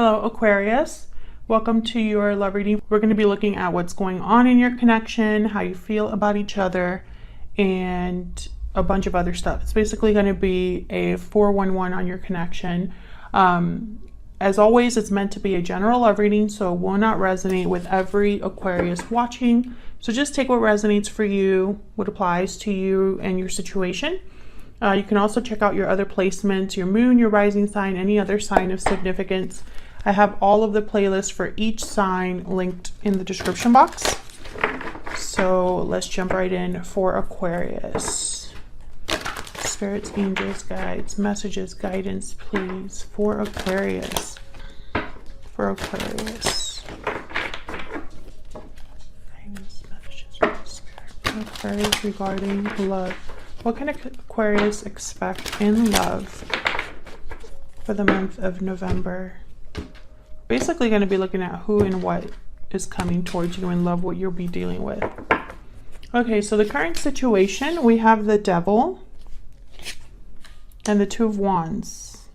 Hello Aquarius, welcome to your love reading. We're going to be looking at what's going on in your connection, how you feel about each other, and a bunch of other stuff. It's basically going to be a 411 on your connection. As always, it's meant to be a general love reading, so it will not resonate with every Aquarius watching. So just take what resonates for you, what applies to you and your situation. You can also check out your other placements, your moon, your rising sign, any other sign of significance. I have all of the playlists for each sign linked in the description box. So let's jump right in for Aquarius. Spirits, angels, guides, messages, guidance, please, for Aquarius. For Aquarius. Guidance, messages, for Aquarius regarding love. What can Aquarius expect in love for the month of November? Basically going to be looking at who and what is coming towards you in love, what you'll be dealing with. Okay, so the current situation, we have the Devil and the Two of Wands.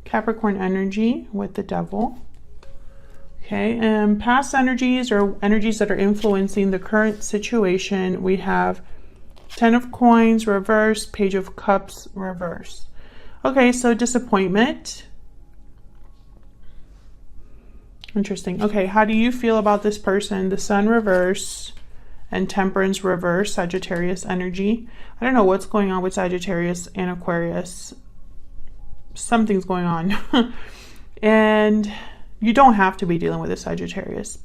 Capricorn energy with the Devil. Okay, and past energies or energies that are influencing the current situation, we have Ten of Coins, reverse, Page of Cups, reverse. Okay, so disappointment. Interesting. Okay, how do you feel about this person? The Sun reverse and Temperance reverse, Sagittarius energy. I don't know what's going on with Sagittarius and Aquarius. Something's going on. And you don't have to be dealing with a Sagittarius.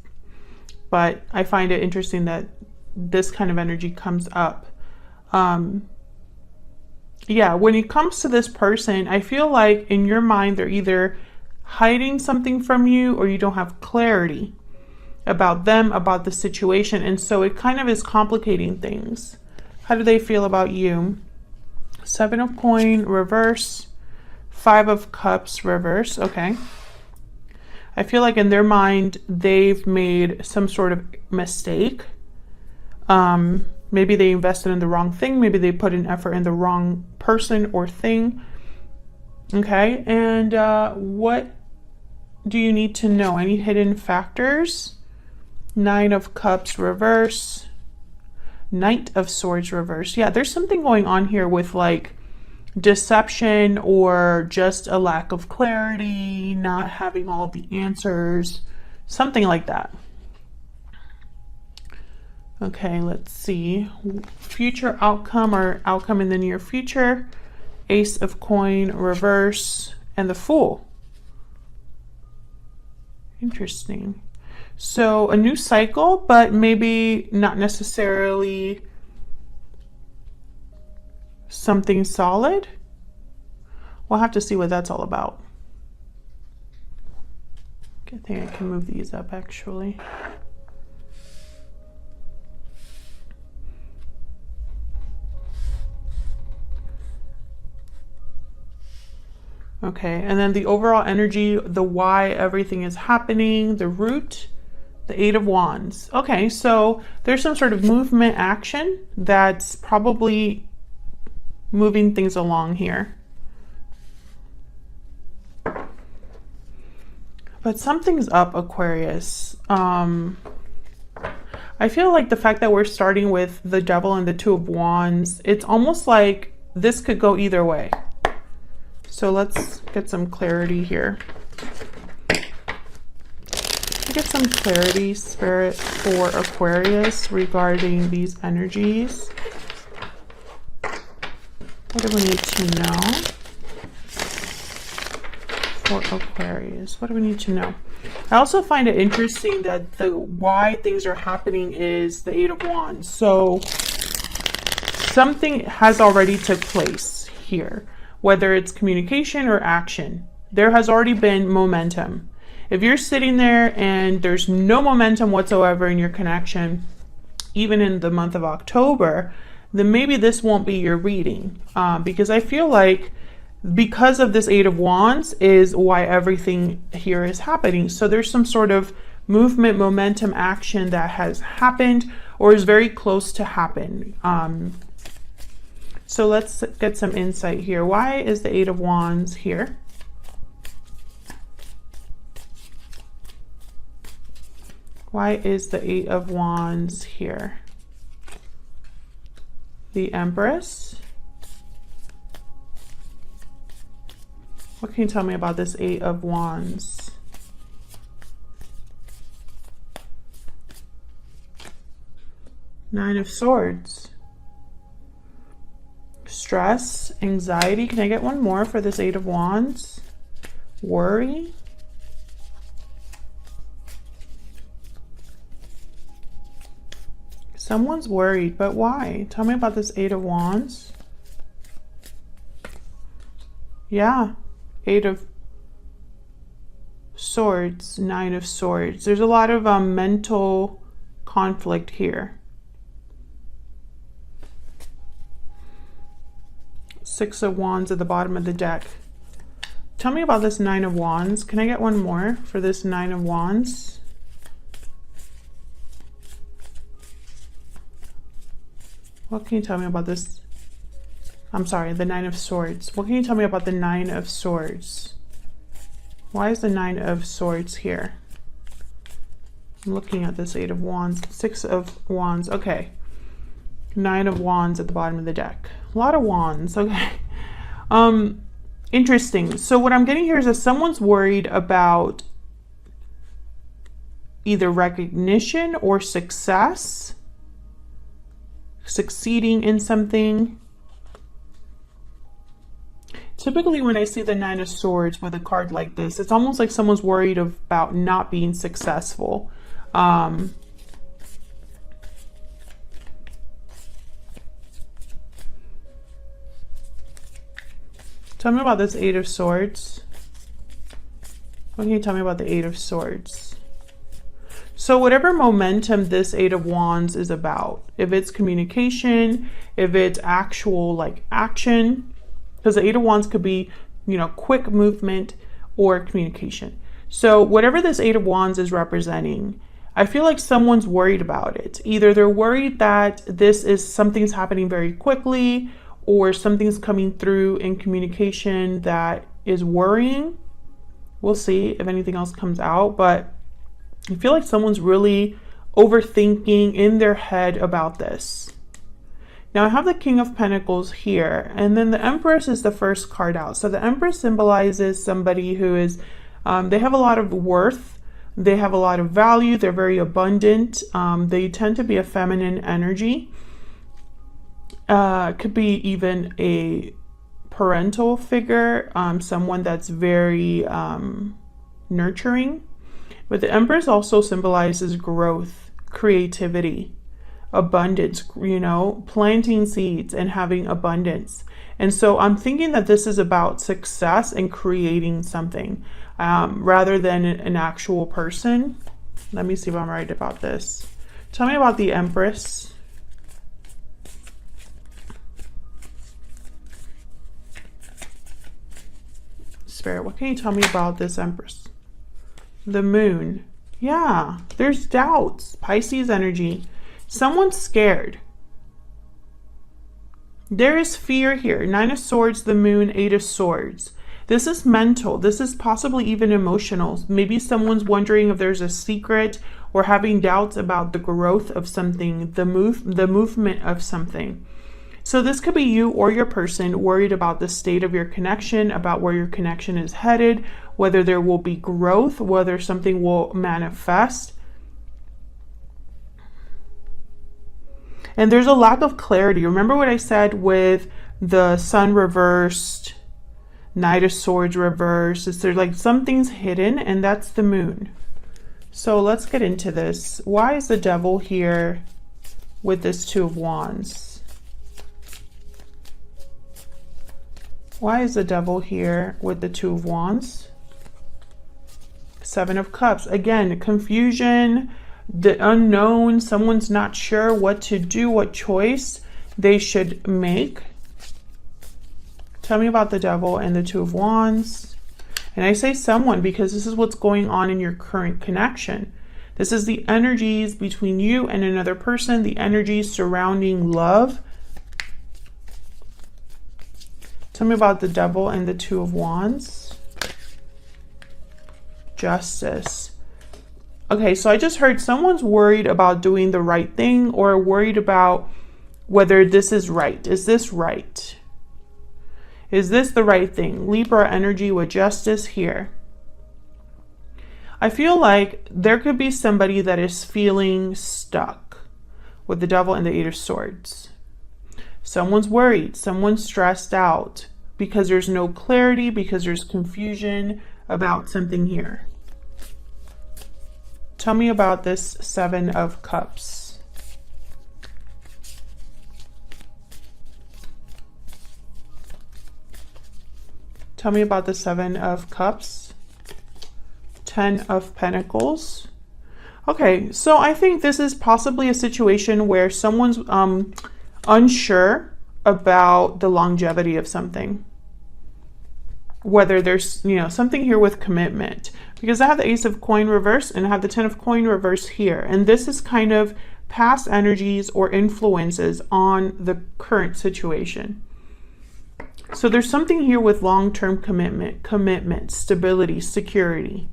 But I find it interesting that this kind of energy comes up. Yeah, when it comes to this person, I feel like in your mind they're either hiding something from you or you don't have clarity about them, about the situation, and so it kind of is complicating things. How do they feel about you? Seven of Coins reverse, Five of Cups reverse. Okay, I feel like in their mind they've made some sort of mistake. Maybe they invested in the wrong thing. Maybe they put an effort in the wrong person or thing. Okay, and what do you need to know? Any hidden factors? Nine of Cups reverse. Knight of Swords reverse. Yeah, there's something going on here with like deception or just a lack of clarity, not having all the answers, something like that. Okay, let's see. Future outcome or outcome in the near future. Ace of Coins reverse and the Fool. Interesting. So a new cycle, but maybe not necessarily something solid. We'll have to see what that's all about. I think I can move these up actually. Okay, and then the overall energy, the why everything is happening, the root, the Eight of Wands. Okay, so there's some sort of movement action that's probably moving things along here. But something's up, Aquarius. I feel like the fact that we're starting with the Devil and the Two of Wands, it's almost like this could go either way. So let's get some clarity here. Get some clarity, Spirit, for Aquarius regarding these energies. What do we need to know for Aquarius? What do we need to know? I also find it interesting that the why things are happening is the Eight of Wands. So something has already took place here. Whether it's communication or action, there has already been momentum. If you're sitting there and there's no momentum whatsoever in your connection, even in the month of October, then maybe this won't be your reading. Because I feel like because of this Eight of Wands is why everything here is happening. So there's some sort of movement, momentum, action that has happened or is very close to happen. So let's get some insight here. Why is the Eight of Wands here? Why is the Eight of Wands here? The Empress. What can you tell me about this Eight of Wands? Nine of Swords. Stress, anxiety. Can I get one more for this Eight of Wands? Worry. Someone's worried, but why? Tell me about this Eight of Wands. Yeah. Eight of Swords, Nine of Swords. There's a lot of mental conflict here. Six of Wands at the bottom of the deck. Tell me about this Nine of Wands. Can I get one more for this Nine of Wands? What can you tell me about this? I'm sorry, the Nine of Swords. What can you tell me about the Nine of Swords? Why is the Nine of Swords here? I'm looking at this Eight of Wands. Six of Wands. Okay. Nine of Wands at the bottom of the deck. A lot of wands. Okay. Interesting. So what I'm getting here is that someone's worried about either recognition or success. Succeeding in something. Typically when I see the Nine of Swords with a card like this, it's almost like someone's worried about not being successful. Tell me about this Eight of Swords. What can you tell me about the Eight of Swords? So whatever momentum this Eight of Wands is about, if it's communication, if it's actual like action, because the Eight of Wands could be, you know, quick movement or communication. So whatever this Eight of Wands is representing, I feel like someone's worried about it. Either they're worried that this is something's happening very quickly, or something's coming through in communication that is worrying. We'll see if anything else comes out, but I feel like someone's really overthinking in their head about this. Now I have the King of Pentacles here, and then the Empress is the first card out. So the Empress symbolizes somebody who is, they have a lot of worth, they have a lot of value, they're very abundant, they tend to be a feminine energy. Could be even a parental figure, someone that's very nurturing. But the Empress also symbolizes growth, creativity, abundance, you know, planting seeds and having abundance. And so I'm thinking that this is about success and creating something rather than an actual person. Let me see if I'm right about this. Tell me about the Empress. Spirit, what can you tell me about this Empress? The Moon. Yeah, there's doubts. Pisces energy. Someone's scared. There is fear here. Nine of Swords, the Moon, Eight of Swords. This is mental. This is possibly even emotional. Maybe someone's wondering if there's a secret or having doubts about the growth of something, the movement of something. So this could be you or your person worried about the state of your connection, about where your connection is headed, whether there will be growth, whether something will manifest. And there's a lack of clarity. Remember what I said with the Sun reversed, Knight of Swords reversed. Is there like something's hidden, and that's the Moon. So let's get into this. Why is the Devil here with this Two of Wands? Why is the Devil here with the Two of Wands? Seven of Cups. Again, confusion, the unknown. Someone's not sure what to do, what choice they should make. Tell me about the Devil and the Two of Wands. And I say someone because this is what's going on in your current connection. This is the energies between you and another person, the energies surrounding love. Tell me about the Devil and the Two of Wands. Justice. Okay, so I just heard someone's worried about doing the right thing or worried about whether this is right. Is this right? Is this the right thing? Libra energy with justice here. I feel like there could be somebody that is feeling stuck with the Devil and the Eight of Swords. Someone's worried, someone's stressed out because there's no clarity, because there's confusion about something here. Tell me about this Seven of Cups. Tell me about the Seven of Cups. 10 of Pentacles. Okay, so I think this is possibly a situation where someone's unsure about the longevity of something. Whether there's, something here with commitment. Because I have the Ace of Coin reverse and I have the 10 of Coin reverse here. And this is kind of past energies or influences on the current situation. So there's something here with long-term commitment, stability, security.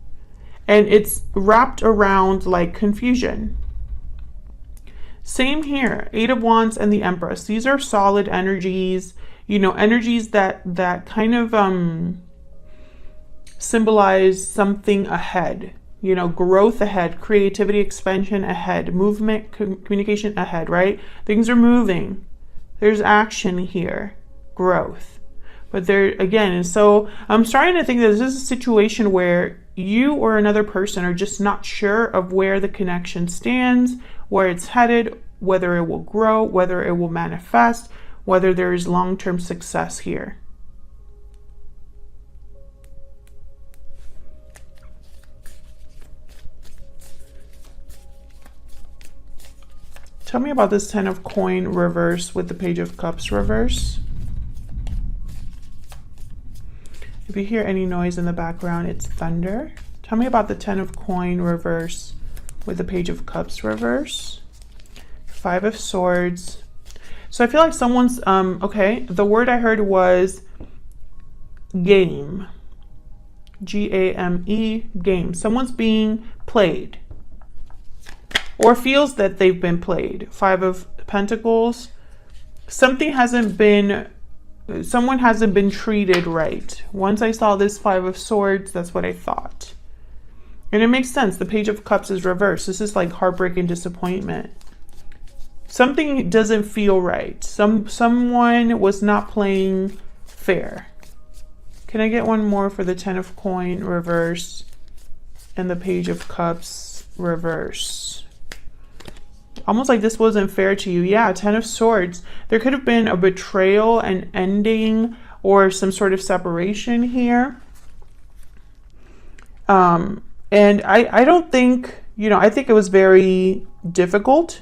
And it's wrapped around like confusion. Same here, Eight of Wands and the Empress. These are solid energies, energies that kind of symbolize something ahead, growth ahead, creativity, expansion ahead, movement, communication ahead, right? Things are moving. There's action here, growth. But there again, and so I'm starting to think that this is a situation where you or another person are just not sure of where the connection stands, where it's headed, whether it will grow, whether it will manifest, whether there is long-term success here. Tell me about this 10 of Coin reverse with the Page of Cups reverse. If you hear any noise in the background, it's thunder. Tell me about the 10 of Coin reverse with the Page of Cups reverse. 5 of Swords. So I feel like someone's, okay, the word I heard was game. G-A-M-E, game. Someone's being played or feels that they've been played. 5 of Pentacles. Someone hasn't been treated right. Once I saw this 5 of Swords, that's what I thought. And it makes sense. The Page of Cups is reversed. This is like heartbreak and disappointment. Something doesn't feel right. Someone was not playing fair. Can I get one more for the 10 of Coin reverse and the Page of Cups reverse? Almost like this wasn't fair to you. Yeah, 10 of Swords. There could have been a betrayal, an ending, or some sort of separation here. And I don't think, I think it was very difficult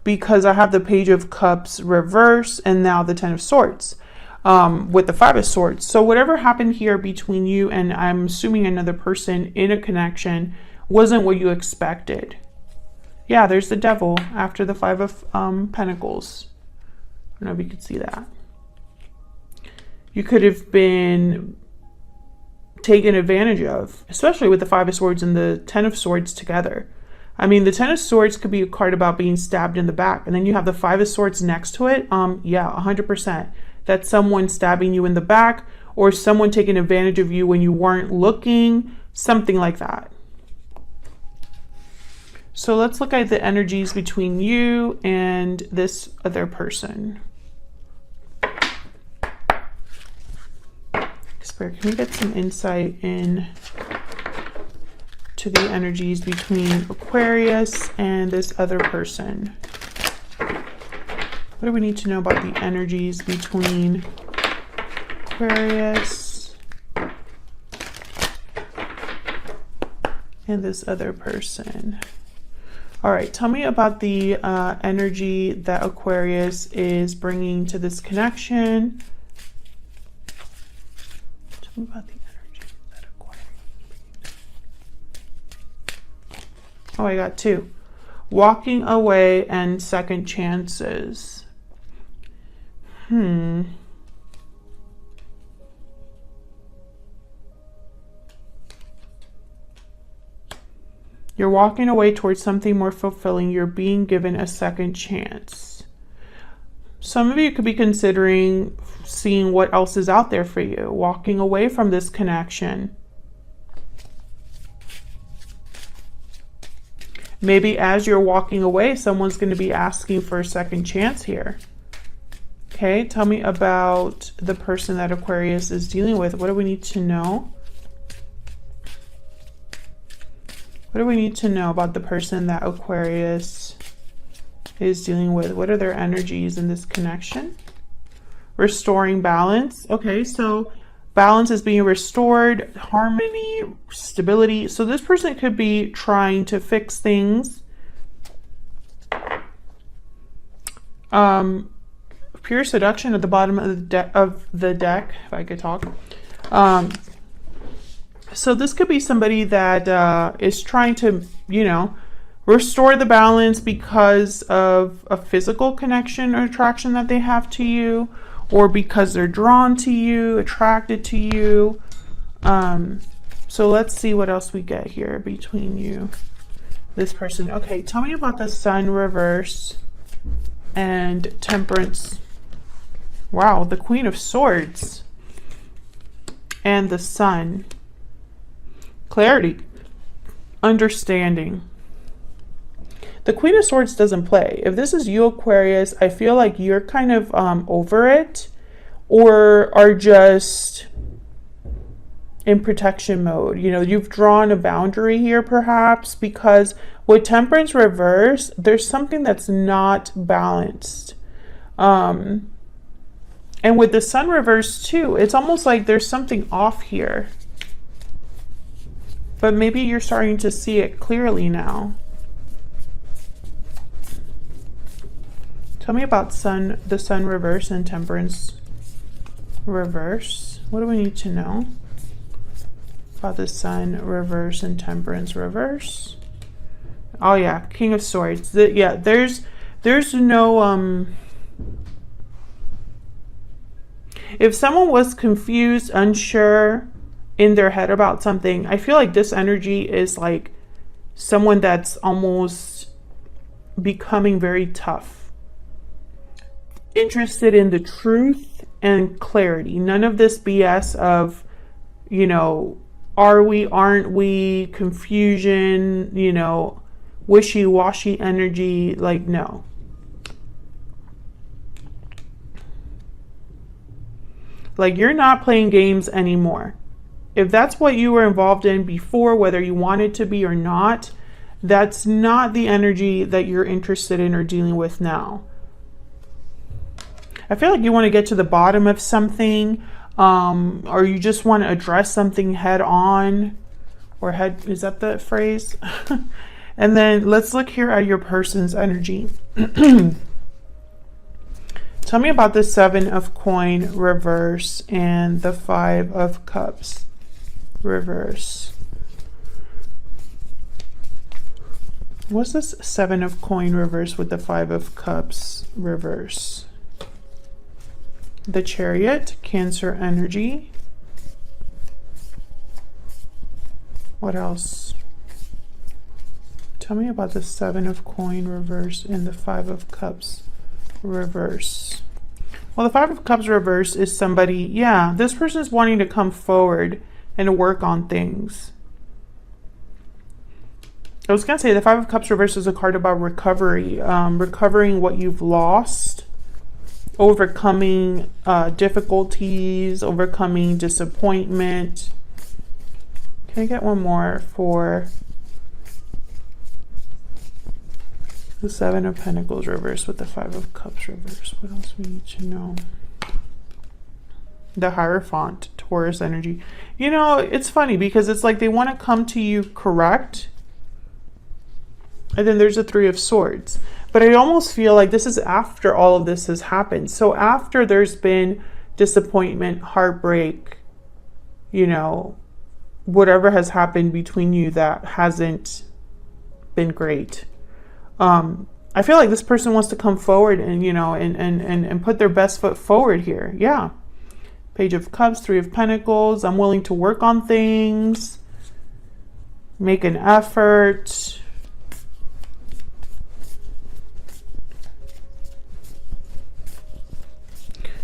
because I have the Page of Cups reverse and now the 10 of Swords with the 5 of Swords. So whatever happened here between you and I'm assuming another person in a connection wasn't what you expected. Yeah, there's the Devil after the 5 of Pentacles. I don't know if you could see that. You could have been taken advantage of, especially with the 5 of Swords and the 10 of Swords together. I mean, the 10 of Swords could be a card about being stabbed in the back. And then you have the 5 of Swords next to it. Yeah, 100%. That's someone stabbing you in the back or someone taking advantage of you when you weren't looking. Something like that. So let's look at the energies between you and this other person. Spirit, can we get some insight in to the energies between Aquarius and this other person? What do we need to know about the energies between Aquarius and this other person? All right, tell me about the energy that Aquarius is bringing to this connection. Tell me about the energy that Aquarius is bringing. Oh, I got 2. Walking away and second chances. You're walking away towards something more fulfilling. You're being given a second chance. Some of you could be considering seeing what else is out there for you, walking away from this connection. Maybe as you're walking away, someone's going to be asking for a second chance here. Okay, tell me about the person that Aquarius is dealing with. What do we need to know? What do we need to know about the person that Aquarius is dealing with? What are their energies in this connection? Restoring balance. Okay, so balance is being restored, harmony, stability. So this person could be trying to fix things. Pure seduction at the bottom of the deck, if I could talk. So this could be somebody that is trying to, you know, restore the balance because of a physical connection or attraction that they have to you, or because they're drawn to you, attracted to you. So let's see what else we get here between you, this person. Okay, tell me about the Sun reverse and Temperance. Wow, the Queen of Swords and the Sun. Clarity, understanding. The Queen of Swords doesn't play. If this is you, Aquarius, I feel like you're kind of over it, or are just in protection mode. You know, you've drawn a boundary here perhaps, because with Temperance reverse, there's something that's not balanced. And with the Sun reverse too, it's almost like there's something off here. But maybe you're starting to see it clearly now. Tell me about the Sun reverse and Temperance reverse. What do we need to know about the Sun reverse and Temperance reverse? Oh yeah, King of Swords. Yeah, there's no if someone was confused, unsure in their head about something, I feel like this energy is like someone that's almost becoming very tough, interested in the truth and clarity. None of this BS of, you know, are we, aren't we, confusion, you know, wishy-washy energy. Like, no. Like, you're not playing games anymore. If that's what you were involved in before, whether you wanted to be or not, that's not the energy that you're interested in or dealing with now. I feel like you want to get to the bottom of something, or you just want to address something head on, or head, is that the phrase? And then let's look here at your person's energy. Tell me about the Seven of Coin reverse and the Five of Cups reverse. What's this Seven of Coin reverse with the Five of Cups reverse? The Chariot, Cancer energy. What else? Tell me about the Seven of Coin reverse and the Five of Cups reverse. Well, the Five of Cups reverse is somebody, yeah, this person is wanting to come forward and work on things. I was going to say the Five of Cups reverse is a card about recovery, recovering what you've lost, overcoming difficulties, overcoming disappointment. Can I get one more for the Seven of Pentacles reverse with the Five of Cups reverse? What else we need to know? The Hierophant, Taurus energy. You know, it's funny because it's like they want to come to you correct. And then there's a Three of Swords. But I almost feel like this is after all of this has happened. So after there's been disappointment, heartbreak, you know, whatever has happened between you that hasn't been great. I feel like this person wants to come forward and, you know, and put their best foot forward here. Yeah. Page of Cups, Three of Pentacles. I'm willing to work on things. make an effort.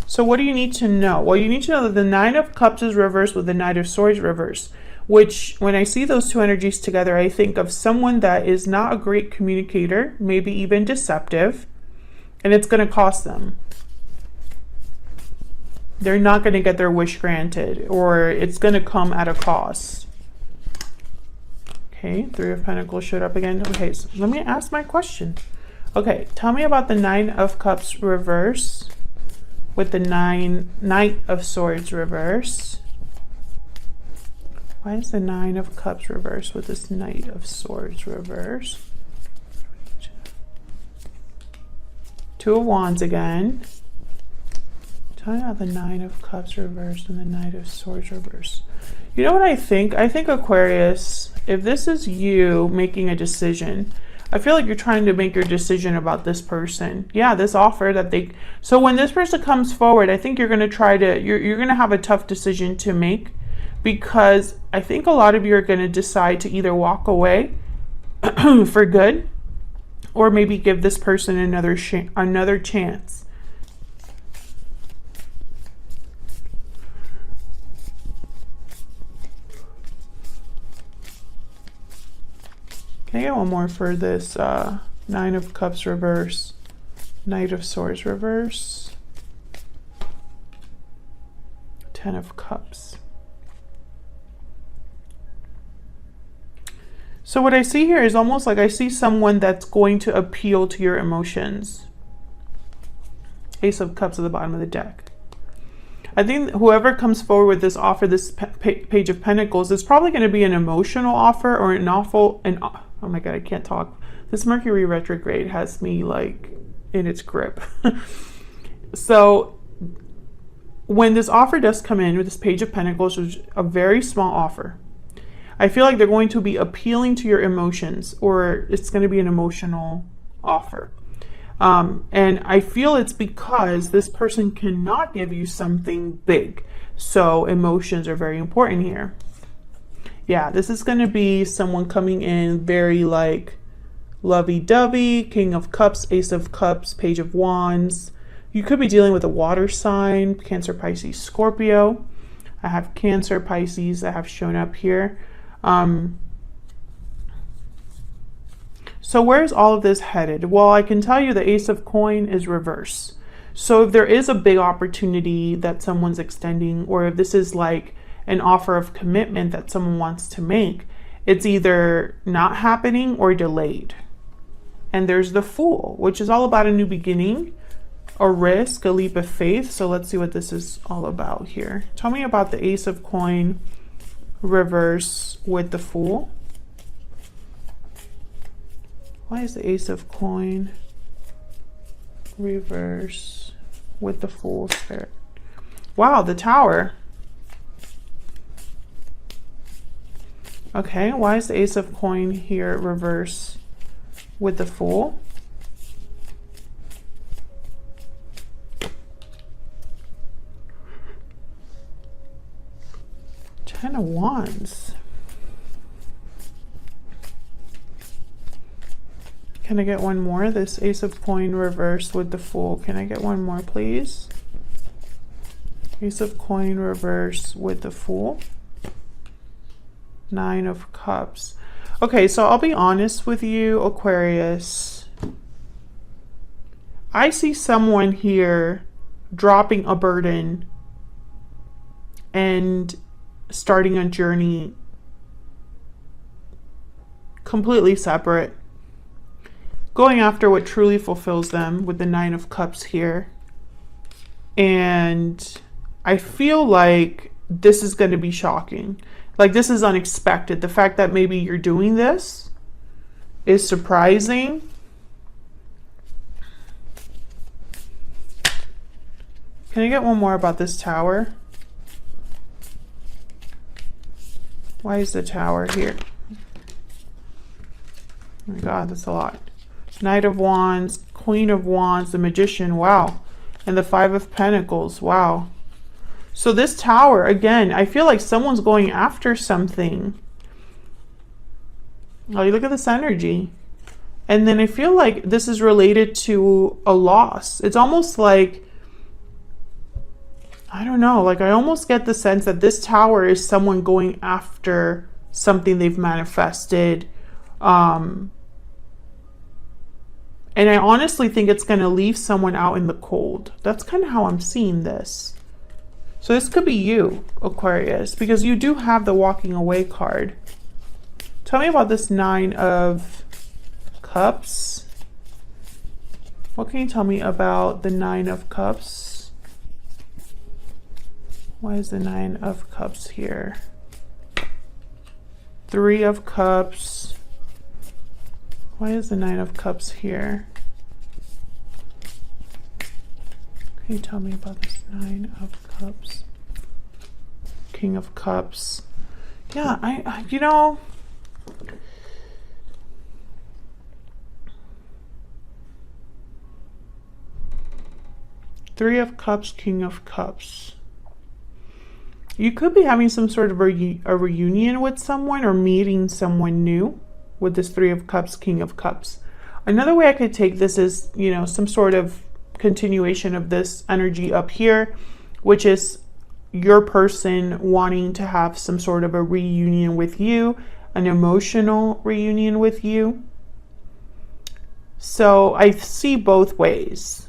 So what do you need to know? Well, you need to know that the Nine of Cups is reversed with the Knight of Swords reversed, which when I see those two energies together, I think of someone that is not a great communicator, maybe even deceptive, and it's going to cost them. They're not going to get their wish granted, or it's going to come at a cost. Okay, Three of Pentacles showed up again. Okay, so let me ask my question. Okay, tell me about the Nine of Cups reverse with the Knight of Swords reverse. Why is the Nine of Cups reverse with this Knight of Swords reverse? Two of Wands again. Tell me about the Nine of Cups reverse and the Knight of Swords reverse. You know what I think? I think, Aquarius, if this is you making a decision, I feel like you're trying to make your decision about this person. Yeah, this offer that they... So when this person comes forward, I think you're going to try to... You're going to have a tough decision to make, because I think a lot of you are going to decide to either walk away for good, or maybe give this person another chance. Can I get one more for this Nine of Cups reverse, Knight of Swords reverse, Ten of Cups. So what I see here is almost like I see someone that's going to appeal to your emotions. Ace of Cups at the bottom of the deck. I think whoever comes forward with this offer, this Page of Pentacles, is probably going to be an emotional offer, or oh my God, I can't talk. This Mercury retrograde has me like in its grip. So when this offer does come in with this Page of Pentacles, which is a very small offer, I feel like they're going to be appealing to your emotions, or it's going to be an emotional offer. And I feel it's because this person cannot give you something big. So emotions are very important here. Yeah, this is going to be someone coming in very like lovey-dovey, King of Cups, Ace of Cups, Page of Wands. You could be dealing with a water sign, Cancer, Pisces, Scorpio. I have Cancer, Pisces that have shown up here. So where's all of this headed? Well, I can tell you the Ace of Coin is reverse. So if there is a big opportunity that someone's extending, or if this is like an offer of commitment that someone wants to make, it's either not happening or delayed. And there's the Fool, which is all about a new beginning, a risk, a leap of faith. So let's see what this is all about here. Tell me about the Ace of Coin reverse with the Fool. Why is the Ace of Coin reverse with the Fool Spirit? Wow, the Tower. Okay, why is the Ace of Coin here reverse with the Fool? Ten of Wands. Can I get one more? This Ace of Coin reverse with the Fool. Can I get one more, please? Ace of Coin reverse with the Fool. Nine of Cups. Okay, so I'll be honest with you, Aquarius. I see someone here dropping a burden and starting a journey completely separate, going after what truly fulfills them with the Nine of Cups here. And I feel like this is going to be shocking. Like, this is unexpected. The fact that maybe you're doing this is surprising. Can I get one more about this Tower? Why is the Tower here? Oh my God, that's a lot. Knight of Wands, Queen of Wands, the Magician, wow. And the Five of Pentacles, wow. So this Tower, again, I feel like someone's going after something. Oh, you look at this energy. And then I feel like this is related to a loss. It's almost like, I don't know, like I almost get the sense that this tower is someone going after something they've manifested. And I honestly think it's going to leave someone out in the cold. That's kind of how I'm seeing this. So this could be you, Aquarius, because you do have the walking away card. Tell me about this 9 of Cups. What can you tell me about the 9 of Cups? Why is the 9 of Cups here? 3 of Cups. Why is the 9 of Cups here? Can you tell me about this 9 of Cups? King of Cups. Yeah, I you know, Three of Cups, King of Cups. You could be having some sort of a reunion with someone or meeting someone new with this 3 of Cups, King of Cups. Another way I could take this is, you know, some sort of continuation of this energy up here, which is your person wanting to have some sort of a reunion with you, an emotional reunion with you. So I see both ways.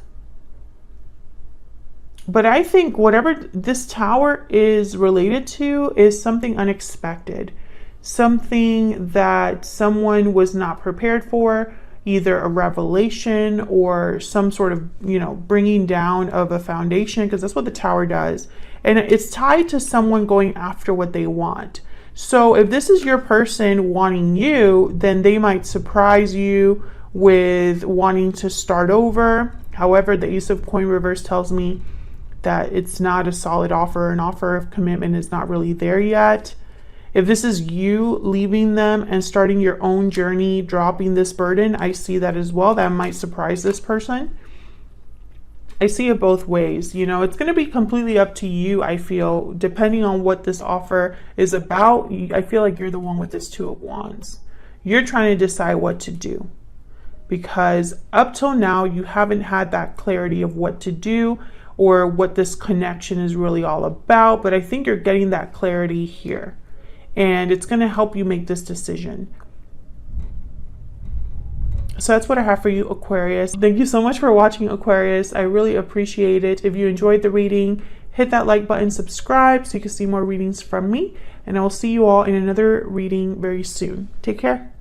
But I think whatever this tower is related to is something unexpected, something that someone was not prepared for, either a revelation or some sort of, you know, bringing down of a foundation, because that's what the tower does. And it's tied to someone going after what they want. So if this is your person wanting you, then they might surprise you with wanting to start over. However, the Ace of Coin reverse tells me that it's not a solid offer. An offer of commitment is not really there yet. If this is you leaving them and starting your own journey, dropping this burden, I see that as well. That might surprise this person. I see it both ways. You know, it's going to be completely up to you, I feel, depending on what this offer is about. I feel like you're the one with this 2 of Wands. You're trying to decide what to do, because up till now, you haven't had that clarity of what to do or what this connection is really all about. But I think you're getting that clarity here, and it's going to help you make this decision. So that's what I have for you, Aquarius. Thank you so much for watching, Aquarius. I really appreciate it. If you enjoyed the reading, hit that like button, subscribe so you can see more readings from me, and I will see you all in another reading very soon. Take care.